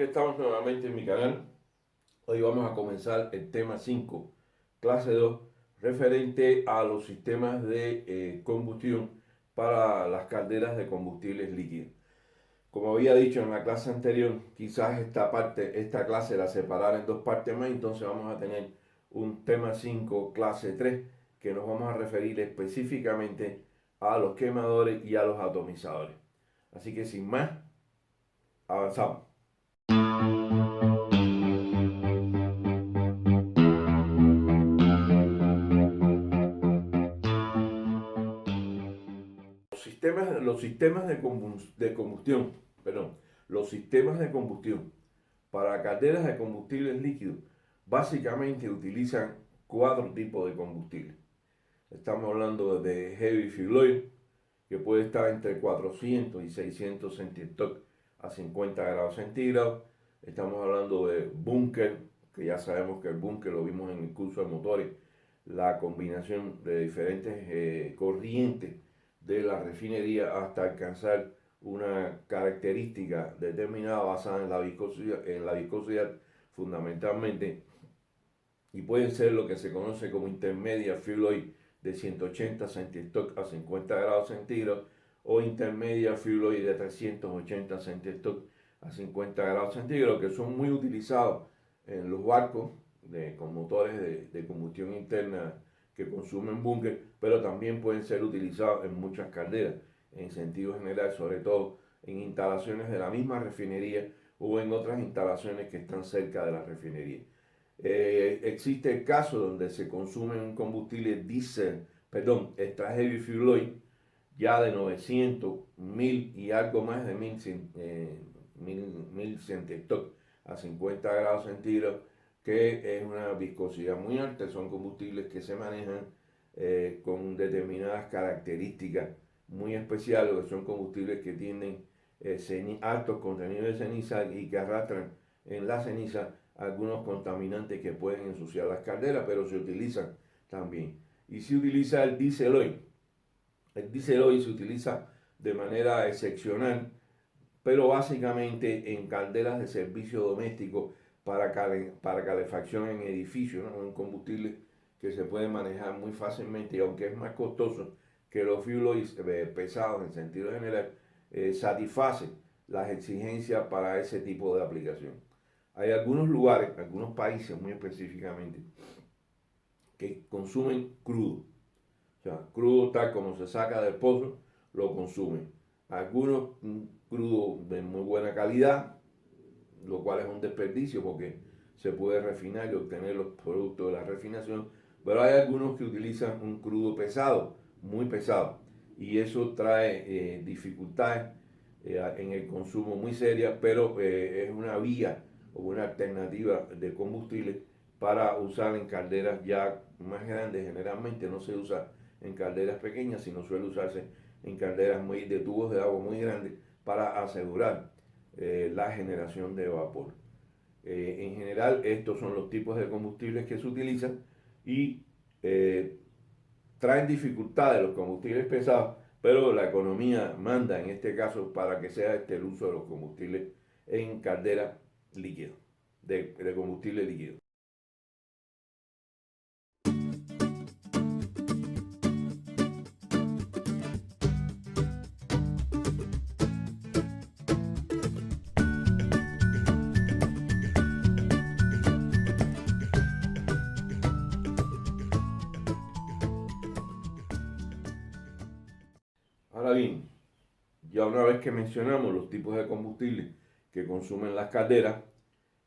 aquí estamos nuevamente en mi canal. Hoy vamos a comenzar el tema 5, clase 2, referente a los sistemas de combustión para las calderas de combustibles líquidos. Como había dicho en la clase anterior, quizás esta clase la separara en dos partes más, entonces vamos a tener un tema 5, clase 3, que nos vamos a referir específicamente a los quemadores y a los atomizadores. Así que sin más, avanzamos. Los sistemas de combustión, perdón, los sistemas de combustión para calderas de combustibles líquidos básicamente utilizan cuatro tipos de combustible. Estamos hablando de heavy fuel oil, que puede estar entre 400 y 600 centistock a 50 grados centígrados. Estamos hablando de búnker, que ya sabemos que el búnker lo vimos en el curso de motores, la combinación de diferentes corrientes de la refinería hasta alcanzar una característica determinada basada en la viscosidad fundamentalmente, y pueden ser lo que se conoce como intermedia fuel oil de 180 centistock a 50 grados centígrados o intermedia fuel oil de 380 centistock a 50 grados centígrados, que son muy utilizados en los barcos con motores de combustión interna que consumen búnker, pero también pueden ser utilizados en muchas calderas en sentido general, sobre todo en instalaciones de la misma refinería o en otras instalaciones que están cerca de la refinería. Existe el caso donde se consume un combustible extra heavy fuel oil, ya de 900, 1000 y algo más de 1000 centistock a 50 grados centígrados, que es una viscosidad muy alta. Son combustibles que se manejan con determinadas características muy especiales, que son combustibles que tienen altos contenidos de ceniza y que arrastran en la ceniza algunos contaminantes que pueden ensuciar las calderas, pero se utilizan también. Y se utiliza el diésel oil. El diésel oil se utiliza de manera excepcional, pero básicamente en calderas de servicio doméstico para calefacción en edificios, ¿no? Un combustible que se puede manejar muy fácilmente, y aunque es más costoso que los fuel oils pesados en sentido general, satisface las exigencias para ese tipo de aplicación. Hay algunos lugares, algunos países muy específicamente, que consumen crudo. O sea, crudo tal como se saca del pozo, lo consumen. Algunos crudo de muy buena calidad, lo cual es un desperdicio porque se puede refinar y obtener los productos de la refinación. Pero hay algunos que utilizan un crudo pesado, muy pesado. Y eso trae dificultades en el consumo muy serias, pero es una vía o una alternativa de combustible para usar en calderas ya más grandes. Generalmente no se usa en calderas pequeñas, sino suele usarse en calderas de tubos de agua muy grandes para asegurar la generación de vapor. En general, estos son los tipos de combustibles que se utilizan y traen dificultades los combustibles pesados, pero la economía manda en este caso para que sea el uso de los combustibles en calderas líquidas, de combustible líquido. Ahora bien, ya una vez que mencionamos los tipos de combustible que consumen las calderas,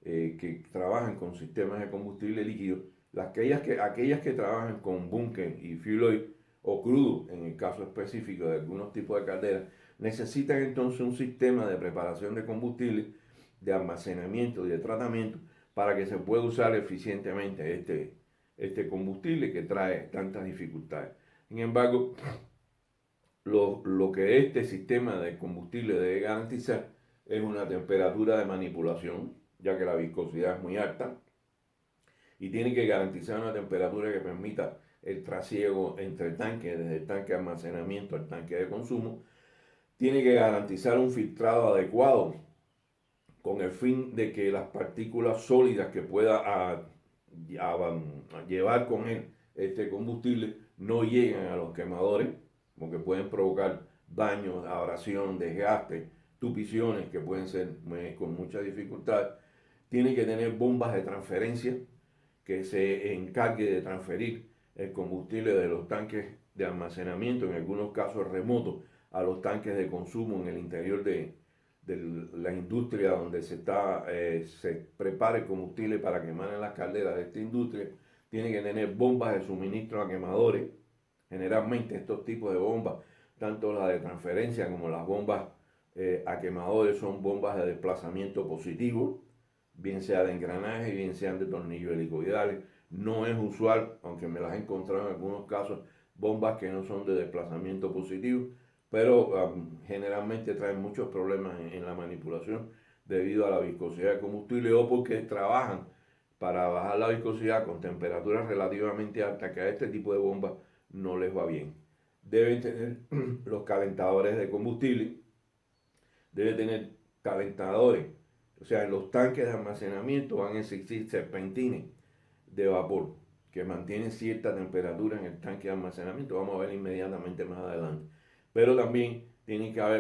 que trabajan con sistemas de combustible líquido, aquellas que trabajan con búnker y fuel oil o crudo, en el caso específico de algunos tipos de calderas, necesitan entonces un sistema de preparación de combustible, de almacenamiento y de tratamiento para que se pueda usar eficientemente este combustible que trae tantas dificultades. Sin embargo, lo que este sistema de combustible debe garantizar es una temperatura de manipulación, ya que la viscosidad es muy alta, y tiene que garantizar una temperatura que permita el trasiego entre tanques, desde el tanque de almacenamiento al tanque de consumo. Tiene que garantizar un filtrado adecuado con el fin de que las partículas sólidas que pueda llevar con él este combustible no lleguen a los quemadores, porque pueden provocar daños, abrasión, desgaste, tupiciones que pueden ser con mucha dificultad. Tiene que tener bombas de transferencia que se encargue de transferir el combustible de los tanques de almacenamiento, en algunos casos remotos, a los tanques de consumo en el interior de la industria donde se prepara el combustible para quemar en las calderas de esta industria. Tiene que tener bombas de suministro a quemadores. Generalmente estos tipos de bombas, tanto las de transferencia como las bombas a quemadores, son bombas de desplazamiento positivo, bien sea de engranaje, bien sean de tornillos helicoidales. No es usual, aunque me las he encontrado en algunos casos, bombas que no son de desplazamiento positivo, pero generalmente traen muchos problemas en la manipulación debido a la viscosidad del combustible o porque trabajan para bajar la viscosidad con temperaturas relativamente altas, que a este tipo de bombas no les va bien. Deben tener los calentadores de combustible, debe tener calentadores, o sea, en los tanques de almacenamiento van a existir serpentines de vapor que mantienen cierta temperatura en el tanque de almacenamiento. Vamos a ver inmediatamente más adelante. Pero también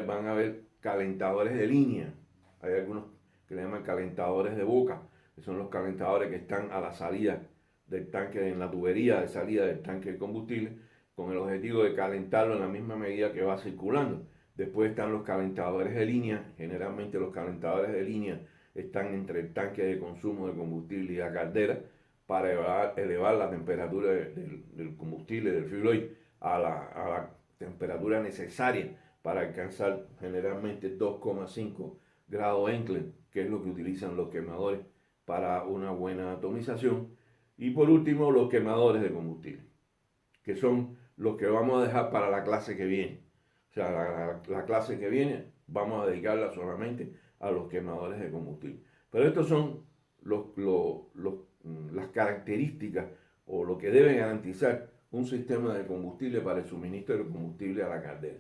van a haber calentadores de línea. Hay algunos que le llaman calentadores de boca, que son los calentadores que están a la salida del tanque, en la tubería de salida del tanque de combustible, con el objetivo de calentarlo en la misma medida que va circulando. Después están los calentadores de línea. Generalmente los calentadores de línea están entre el tanque de consumo de combustible y la caldera para elevar la temperatura del combustible, del fuel oil, a la temperatura necesaria para alcanzar generalmente 2,5 grados Enclen, que es lo que utilizan los quemadores para una buena atomización. Y por último, los quemadores de combustible, que son los que vamos a dejar para la clase que viene. O sea, la clase que viene vamos a dedicarla solamente a los quemadores de combustible. Pero estos son las características o lo que debe garantizar un sistema de combustible para el suministro de combustible a la caldera.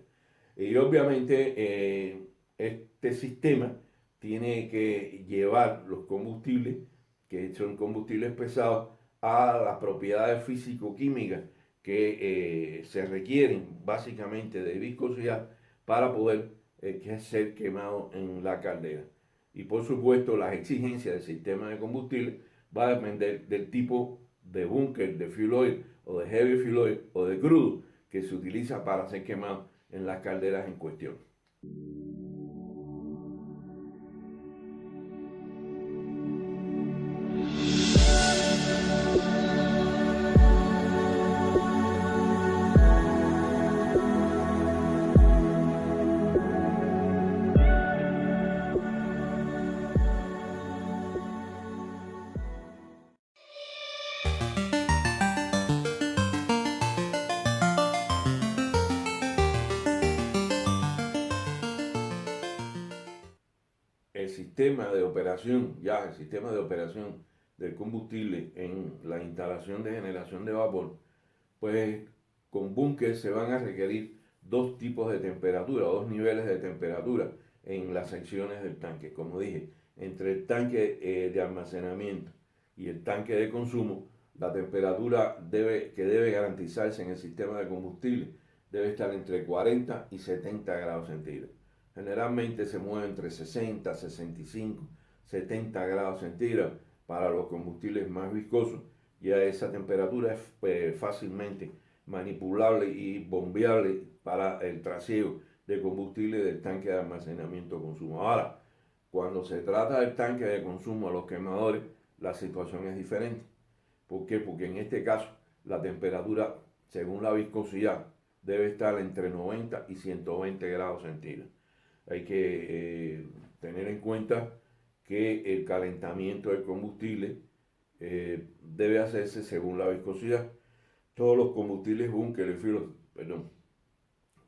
Y obviamente este sistema tiene que llevar los combustibles, que son combustibles pesados, a las propiedades físico-químicas que se requieren básicamente de viscosidad para poder ser quemado en la caldera. Y por supuesto las exigencias del sistema de combustible va a depender del tipo de búnker, de fuel oil o de heavy fuel oil o de crudo que se utiliza para ser quemado en las calderas en cuestión. El sistema de operación, el sistema de operación del combustible en la instalación de generación de vapor, pues con búnker se van a requerir dos tipos de temperatura, dos niveles de temperatura en las secciones del tanque. Como dije, entre el tanque de almacenamiento y el tanque de consumo, la temperatura que debe garantizarse en el sistema de combustible debe estar entre 40 y 70 grados centígrados. Generalmente se mueve entre 60, 65, 70 grados centígrados para los combustibles más viscosos. Ya esa temperatura es fácilmente manipulable y bombeable para el trasiego de combustible del tanque de almacenamiento consumo. Ahora, cuando se trata del tanque de consumo a los quemadores, la situación es diferente. ¿Por qué? Porque en este caso la temperatura, según la viscosidad, debe estar entre 90 y 120 grados centígrados. Hay que tener en cuenta que el calentamiento del combustible debe hacerse según la viscosidad. Todos los combustibles búnker,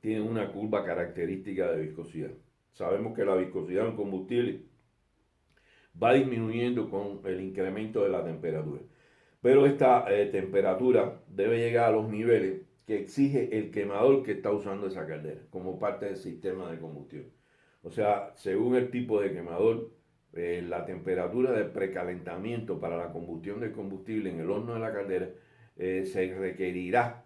tienen una curva característica de viscosidad. Sabemos que la viscosidad de un combustible va disminuyendo con el incremento de la temperatura. Pero esta temperatura debe llegar a los niveles que exige el quemador que está usando esa caldera como parte del sistema de combustión. O sea, según el tipo de quemador, la temperatura de precalentamiento para la combustión del combustible en el horno de la caldera, se requerirá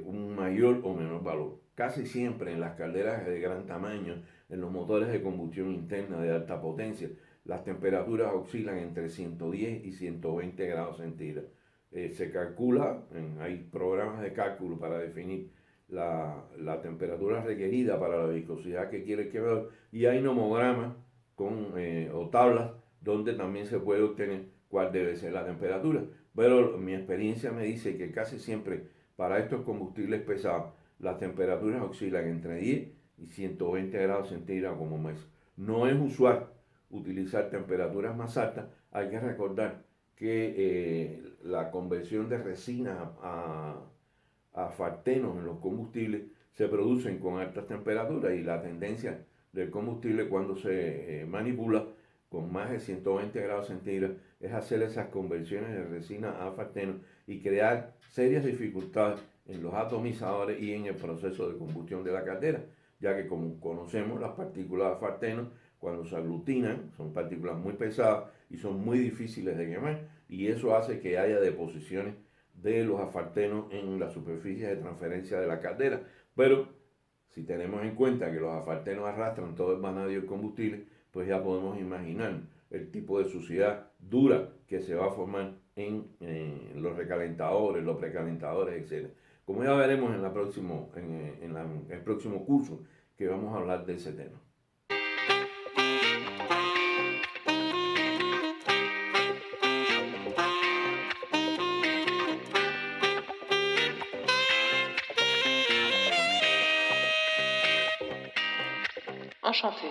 un mayor o menor valor. Casi siempre en las calderas de gran tamaño, en los motores de combustión interna de alta potencia, las temperaturas oscilan entre 110 y 120 grados centígrados. Se calcula, hay programas de cálculo para definir la temperatura requerida para la viscosidad que quiere el quemador, y hay nomogramas o tablas donde también se puede obtener cuál debe ser la temperatura. Pero mi experiencia me dice que casi siempre para estos combustibles pesados las temperaturas oscilan entre 10 y 120 grados centígrados como mes. No es usual utilizar temperaturas más altas. Hay que recordar que la conversión de resina a fartenos en los combustibles se producen con altas temperaturas, y la tendencia del combustible cuando se manipula con más de 120 grados centígrados es hacer esas conversiones de resina a farteno y crear serias dificultades en los atomizadores y en el proceso de combustión de la caldera, ya que como conocemos las partículas de farteno cuando se aglutinan son partículas muy pesadas y son muy difíciles de quemar, y eso hace que haya deposiciones de los afartenos en la superficie de transferencia de la caldera. Pero si tenemos en cuenta que los afartenos arrastran todo el vanadio del combustible, pues ya podemos imaginar el tipo de suciedad dura que se va a formar en los recalentadores, los precalentadores, etc. Como ya veremos en el próximo curso que vamos a hablar de ese tema. Enchanté.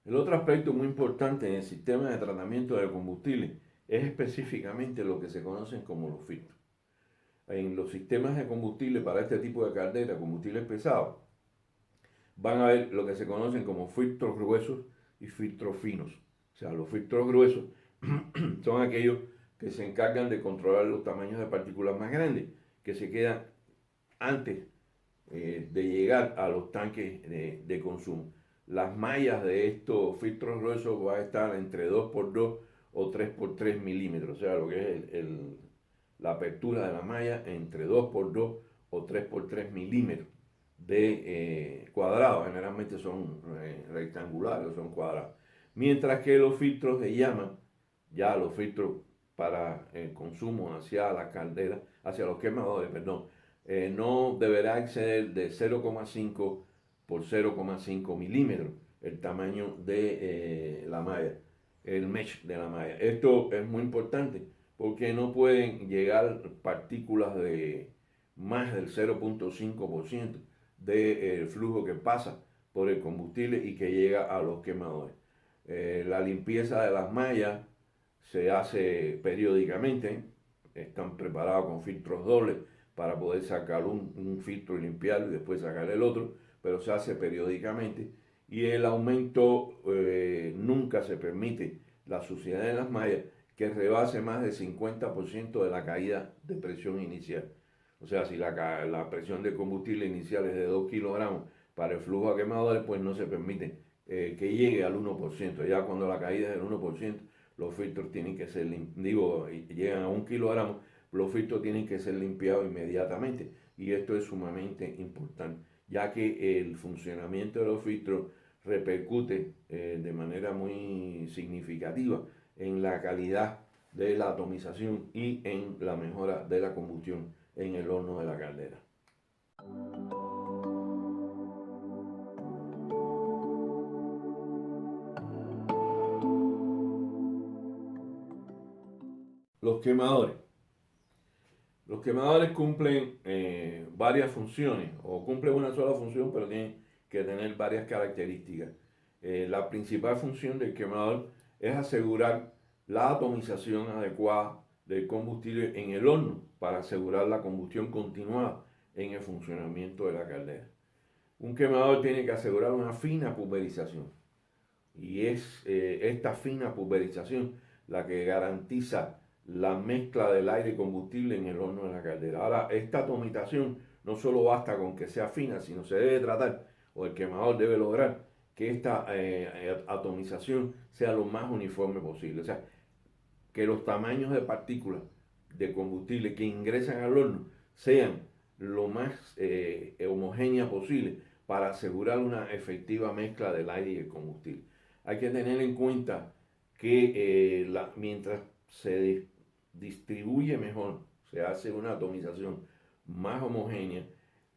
El otro aspecto muy importante en el sistema de tratamiento de combustible es específicamente lo que se conocen como los filtros. En los sistemas de combustible para este tipo de caldera, combustibles pesados, van a haber lo que se conocen como filtros gruesos y filtros finos. O sea, los filtros gruesos son aquellos que se encargan de controlar los tamaños de partículas más grandes, que se quedan antes de llegar a los tanques de consumo. Las mallas de estos filtros gruesos van a estar entre 2x2 o 3x3 milímetros, o sea, lo que es la apertura de la malla entre 2x2 o 3x3 milímetros de cuadrado. Generalmente son rectangulares, son cuadrados. Mientras que los filtros de llama, ya los filtros para el consumo hacia la caldera, hacia los quemadores, perdón, no deberá exceder de 0,5 por 0,5 milímetros el tamaño de la malla, el mesh de la malla. Esto es muy importante porque no pueden llegar partículas de más del 0,5% del flujo que pasa por el combustible y que llega a los quemadores. La limpieza de las mallas se hace periódicamente, están preparados con filtros dobles para poder sacar un filtro y limpiarlo y después sacar el otro, pero se hace periódicamente, y el aumento nunca se permite la suciedad en las mallas que rebase más del 50% de la caída de presión inicial. O sea, si la presión de combustible inicial es de 2 kilogramos para el flujo a quemadores, pues no se permite que llegue al 1%. Ya cuando la caída es del 1%, los filtros tienen que ser, llegan a 1 kilogramo, los filtros tienen que ser limpiados inmediatamente. Y esto es sumamente importante, ya que el funcionamiento de los filtros repercute de manera muy significativa en la calidad de la atomización y en la mejora de la combustión en el horno de la caldera. Los quemadores. Los quemadores cumplen varias funciones, o cumplen una sola función, pero tienen que tener varias características. La principal función del quemador es asegurar la atomización adecuada del combustible en el horno para asegurar la combustión continuada en el funcionamiento de la caldera. Un quemador tiene que asegurar una fina pulverización y es esta fina pulverización la que garantiza la mezcla del aire y combustible en el horno de la caldera. Ahora, esta atomización no solo basta con que sea fina, sino se debe tratar, o el quemador debe lograr, que esta atomización sea lo más uniforme posible. O sea, que los tamaños de partículas de combustible que ingresan al horno sean lo más homogéneas posible para asegurar una efectiva mezcla del aire y el combustible. Hay que tener en cuenta que mientras se distribuye mejor, se hace una atomización más homogénea,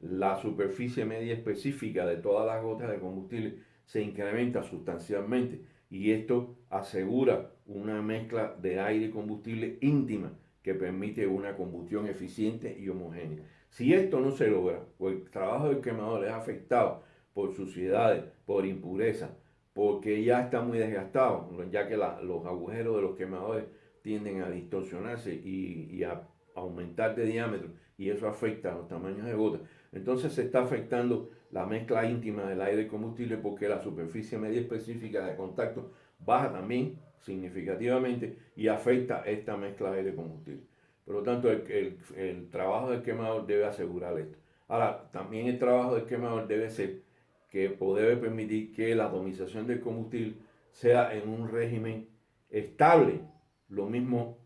la superficie media específica de todas las gotas de combustible se incrementa sustancialmente y esto asegura una mezcla de aire y combustible íntima que permite una combustión eficiente y homogénea. Si esto no se logra, o el trabajo del quemador es afectado por suciedades, por impurezas, porque ya está muy desgastado, ya que los agujeros de los quemadores tienden a distorsionarse y a aumentar de diámetro, y eso afecta a los tamaños de gotas. Entonces se está afectando la mezcla íntima del aire y combustible porque la superficie media específica de contacto baja también significativamente y afecta esta mezcla de aire y combustible. Por lo tanto, el trabajo del quemador debe asegurar esto. Ahora, también el trabajo del quemador debe ser debe permitir que la atomización del combustible sea en un régimen estable. Lo mismo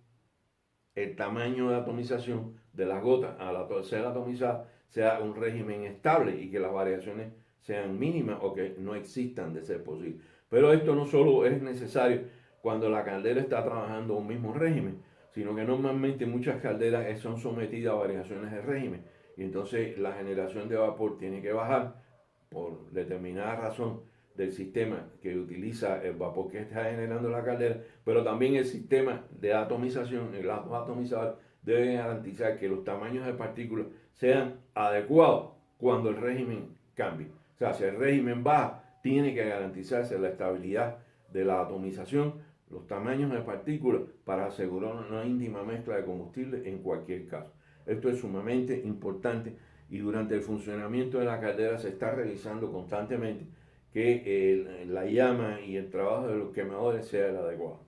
el tamaño de atomización de las gotas al ser atomizada sea un régimen estable y que las variaciones sean mínimas o que no existan de ser posible. Pero esto no solo es necesario cuando la caldera está trabajando un mismo régimen, sino que normalmente muchas calderas son sometidas a variaciones de régimen y entonces la generación de vapor tiene que bajar por determinada razón del sistema que utiliza el vapor que está generando la caldera, pero también el sistema de atomización, el atomizador, debe garantizar que los tamaños de partículas sean adecuados cuando el régimen cambie. O sea, si el régimen baja, tiene que garantizarse la estabilidad de la atomización, los tamaños de partículas para asegurar una íntima mezcla de combustible en cualquier caso. Esto es sumamente importante y durante el funcionamiento de la caldera se está revisando constantemente que la llama y el trabajo de los quemadores sea el adecuado.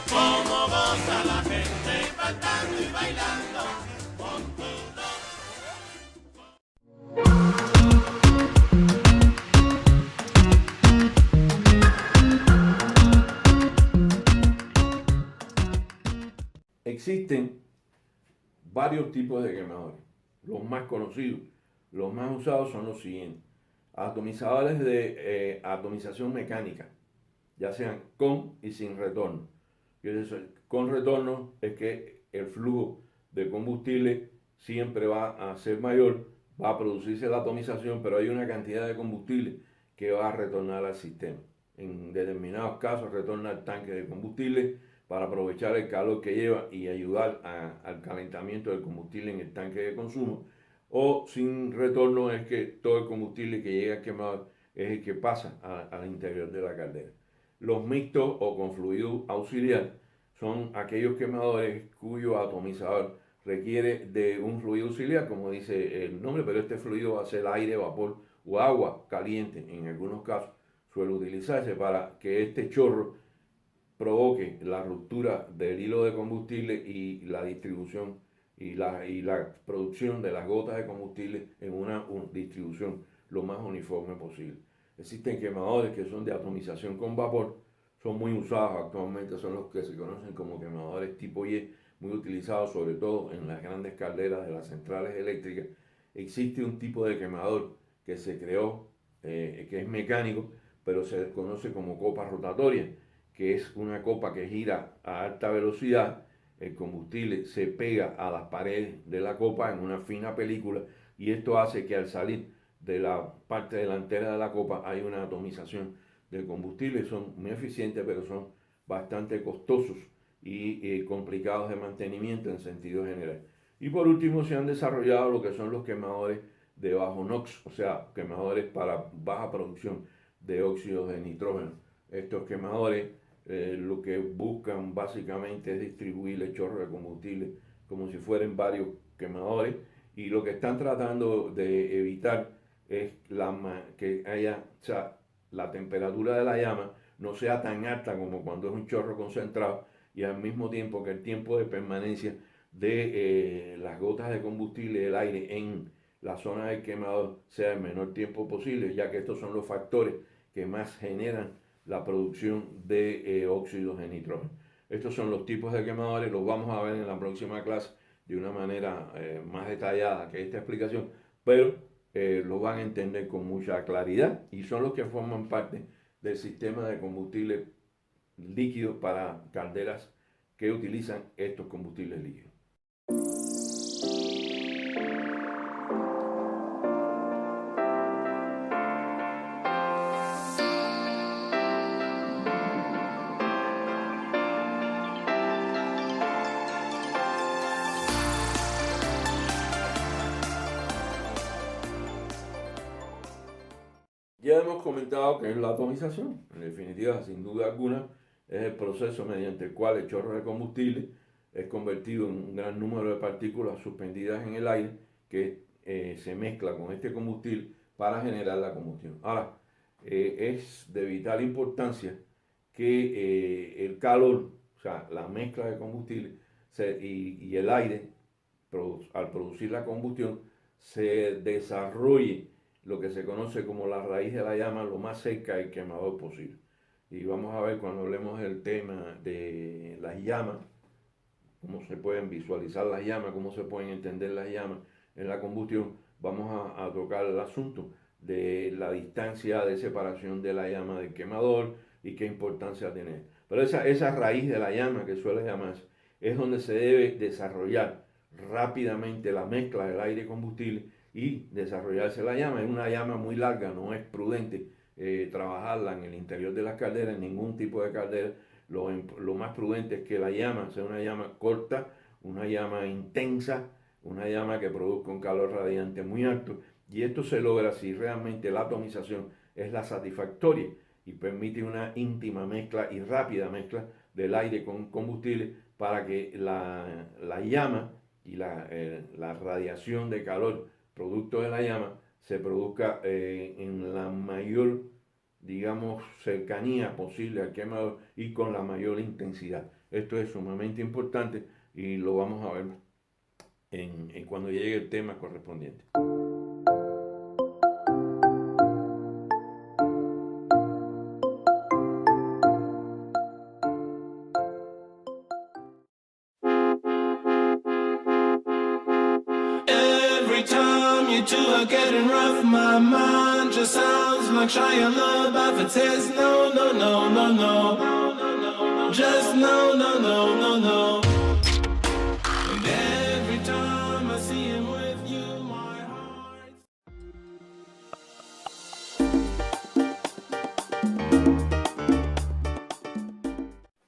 Como goza la gente cantando y bailando con todo. Existen varios tipos de quemadores. Los más conocidos, los más usados son los siguientes. Atomizadores de atomización mecánica, ya sean con y sin retorno. Con retorno es que el flujo de combustible siempre va a ser mayor, va a producirse la atomización, pero hay una cantidad de combustible que va a retornar al sistema. En determinados casos retorna al tanque de combustible para aprovechar el calor que lleva y ayudar al calentamiento del combustible en el tanque de consumo. O sin retorno es que todo el combustible que llega al quemador es el que pasa al interior de la caldera. Los mixtos o con fluido auxiliar son aquellos quemadores cuyo atomizador requiere de un fluido auxiliar, como dice el nombre, pero este fluido va a ser aire, vapor o agua caliente. En algunos casos suele utilizarse para que este chorro provoque la ruptura del hilo de combustible y la distribución y la producción de las gotas de combustible en una distribución lo más uniforme posible. Existen quemadores que son de atomización con vapor, son muy usados actualmente, son los que se conocen como quemadores tipo Y, muy utilizados sobre todo en las grandes calderas de las centrales eléctricas. Existe un tipo de quemador que se creó, que es mecánico, pero se desconoce como copa rotatoria, que es una copa que gira a alta velocidad, el combustible se pega a las paredes de la copa en una fina película y esto hace que al salir de la parte delantera de la copa hay una atomización del combustible. Son muy eficientes, pero son bastante costosos y complicados de mantenimiento en sentido general. Y por último se han desarrollado lo que son los quemadores de bajo NOx, o sea, quemadores para baja producción de óxidos de nitrógeno. Estos quemadores lo que buscan básicamente es distribuir el chorro de combustible como si fueran varios quemadores, y lo que están tratando de evitar es que haya, o sea, la temperatura de la llama no sea tan alta como cuando es un chorro concentrado, y al mismo tiempo que el tiempo de permanencia de las gotas de combustible del aire en la zona del quemador sea el menor tiempo posible, ya que estos son los factores que más generan la producción de óxidos de nitrógeno. Estos son los tipos de quemadores, los vamos a ver en la próxima clase de una manera más detallada que esta explicación, pero lo van a entender con mucha claridad, y son los que forman parte del sistema de combustible líquido para calderas que utilizan estos combustibles líquidos. Ya hemos comentado que es la atomización. En definitiva, sin duda alguna, es el proceso mediante el cual el chorro de combustible es convertido en un gran número de partículas suspendidas en el aire que se mezcla con este combustible para generar la combustión. Ahora, es de vital importancia que el calor, o sea, la mezcla de combustible y el aire, al producir la combustión, se desarrolle lo que se conoce como la raíz de la llama lo más cerca del quemador posible. Y vamos a ver cuando hablemos del tema de las llamas, cómo se pueden visualizar las llamas, cómo se pueden entender las llamas en la combustión, vamos a tocar el asunto de la distancia de separación de la llama del quemador y qué importancia tiene. Pero esa raíz de la llama, que suele llamarse, es donde se debe desarrollar rápidamente la mezcla del aire y combustible y desarrollarse la llama. Es una llama muy larga, no es prudente trabajarla en el interior de las calderas, en ningún tipo de caldera. Lo más prudente es que la llama sea una llama corta, una llama intensa, una llama que produzca un calor radiante muy alto, y esto se logra si realmente la atomización es la satisfactoria y permite una íntima mezcla y rápida mezcla del aire con combustible para que la llama y la radiación de calor producto de la llama se produzca en la mayor, digamos, cercanía posible al quemador y con la mayor intensidad. Esto es sumamente importante y lo vamos a ver cuando llegue el tema correspondiente. Every time you two are getting rough, my mind just sounds like Shia LaBeouf. It says no, no, no, no, no, just no, no, no, no, no. And every time I see him with you, my heart.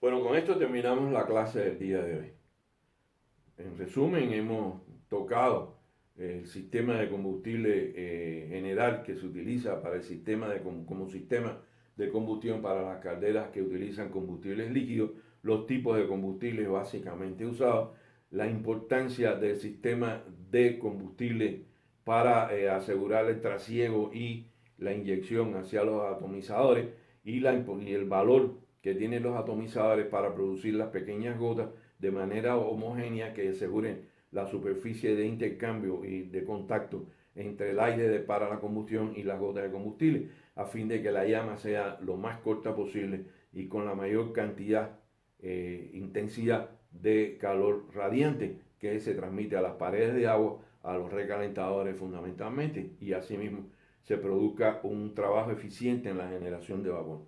Bueno, con esto terminamos la clase del día de hoy. En resumen, hemos tocado el sistema de combustible general que se utiliza para el sistema como sistema de combustión para las calderas que utilizan combustibles líquidos, los tipos de combustibles básicamente usados, la importancia del sistema de combustible para asegurar el trasiego y la inyección hacia los atomizadores, y el valor que tienen los atomizadores para producir las pequeñas gotas de manera homogénea que aseguren la superficie de intercambio y de contacto entre el aire para la combustión y las gotas de combustible, a fin de que la llama sea lo más corta posible y con la mayor cantidad, intensidad de calor radiante que se transmite a las paredes de agua, a los recalentadores fundamentalmente, y asimismo se produzca un trabajo eficiente en la generación de vapor.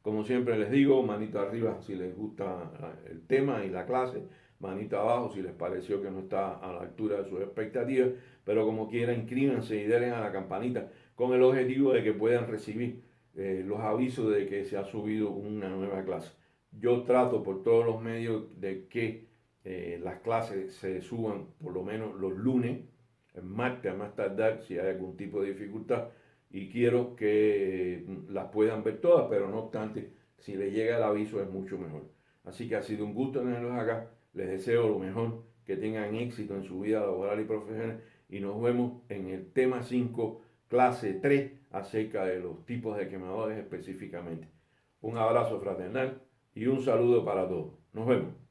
Como siempre les digo, manito arriba si les gusta el tema y la clase, manito abajo si les pareció que no está a la altura de sus expectativas, pero como quiera inscríbanse y denle a la campanita con el objetivo de que puedan recibir los avisos de que se ha subido una nueva clase. Yo trato por todos los medios de que las clases se suban por lo menos los lunes, el martes a más tardar si hay algún tipo de dificultad, y quiero que las puedan ver todas, pero no obstante, si les llega el aviso es mucho mejor. Así que ha sido un gusto tenerlos acá, les deseo lo mejor, que tengan éxito en su vida laboral y profesional, y nos vemos en el tema 5, clase 3, acerca de los tipos de quemadores específicamente. Un abrazo fraternal y un saludo para todos. Nos vemos.